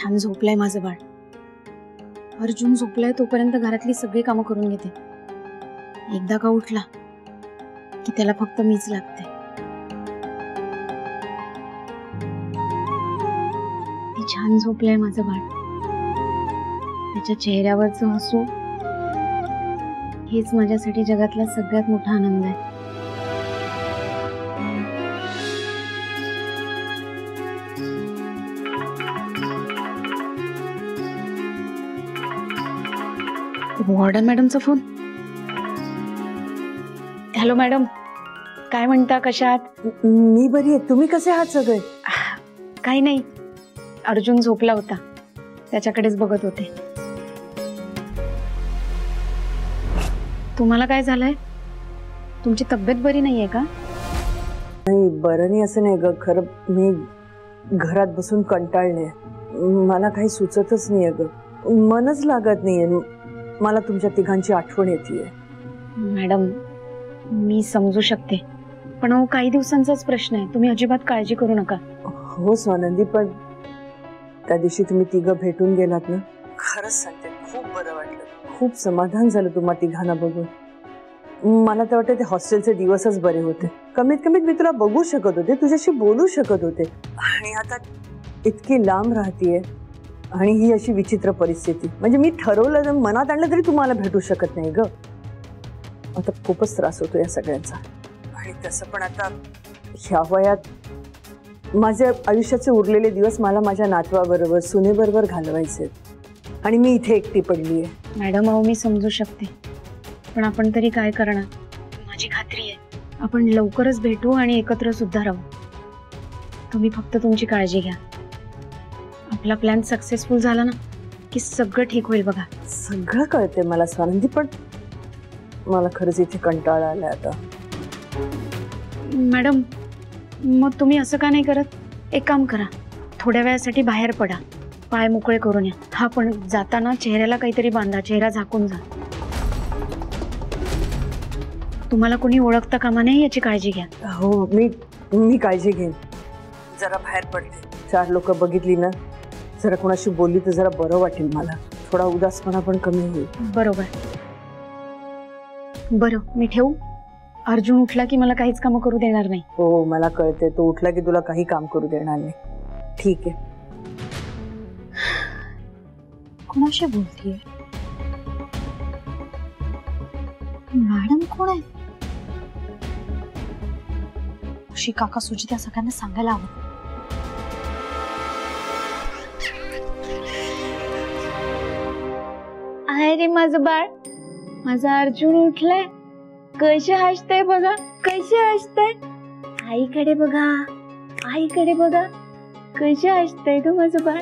छान झोपलाय माझं बाळ. अर्जुन झोपलाय तोपर्यंत घरातली सगळी कामं करून घेते. एकदा का उठला की त्याला फक्त मीच लागते. ती छान झोपलाय माझं बाळ. त्याच्या चेहऱ्यावरचं हसू हेच माझ्यासाठी जगातला सगळ्यात मोठा आनंद आहे. वॉर्डन मॅडमचा फोन. हॅलो मॅडम, काय म्हणता, कशात? मी बरी आहे. तुम्ही कसे आहात सगळे? काही नाही, अर्जुन झोपला होता, त्याच्याकडेच बघत होते. तुम्हाला काय झालंय? तुमची तब्येत बरी नाहीये का? नाही, बरं नाही असं नाही ग. खरं मी घरात बसून कंटाळले. मला काही सुचतच नाहीये ग. मनच लागत नाहीये. मला तुमच्या तिघांची आठवण येतेय. मॅडम, मी समजू शकते, पण काही दिवसांचाच प्रश्न आहे. तुम्ही अजिबात काळजी करू नका. हो स्वानंदी, पण त्या दिवशी तुम्ही तिघं भेटून गेलात ना, खरंच सांगते खूप बरं वाटलं. खूप समाधान झालं तुम्हा तिघांना बघून. मला तर वाटतं ते हॉस्टेलचे दिवसच बरे होते. कमीत कमीत मी तुला बघू शकत होते, तुझ्याशी बोलू शकत होते. आणि आता इतकी लांब राहतीये आणि ही अशी विचित्र परिस्थिती. म्हणजे मी ठरवलं, मनात आणलं तरी तुम्हाला भेटू शकत नाही ग. आता खूपच त्रास होतो या सगळ्यांचा. आणि तसं पण आता ह्या वयात माझ्या आयुष्याचे उरलेले दिवस मला माझ्या नातवाबरोबर, सुनेबरोबर घालवायचे आणि मी इथे एकटी पडली आहे. मॅडम, मी समजू शकते, पण आपण तरी काय करणार? माझी खात्री आहे आपण लवकरच भेटू आणि एकत्र सुद्धा राहू. तुम्ही फक्त तुमची काळजी घ्या. आपला प्लॅन सक्सेसफुल झाला ना की सगळं ठीक होईल. बघा, सगळं कळते मला स्वानंदी, पण मला खरंच इथे कंटाळा आलाय आता. मॅडम, मग तुम्ही असं का नाही करत? एक काम करा, थोड्या वेळासाठी बाहेर पडा, पाय मोकळे करून या. हा, पण जाताना चेहऱ्याला काहीतरी बांधा, चेहरा झाकून जा. तुम्हाला कोणी ओळखता कामा नये याची काळजी घ्या. हो, मी काळजी घेईन. जरा बाहेर पडते, 4 लोक बघितली ना, जरा कोणाशी बोलली तर जरा बरं वाटेल मला. थोडा उदासपणा पण कमी होईल. बरोबर. बरं, मी ठेवू? अर्जुन उठला की मला काहीच काम करू देणार नाही. हो, मला कळते. तो उठला की तुला काही काम करू देणार नाही. ठीक आहे. कोणाशी बोलतीये? मॅडम कोण आहे? खुशी काका, सुजिता सगळ्यांना सांगायला हवं. अरे माझं बाळ, माझा अर्जुन उठलाय. कसे हसतय बघा, कसे हसतय. आईकडे बघा, आईकडे बघा, कसे हसतय ग माझं बाळ.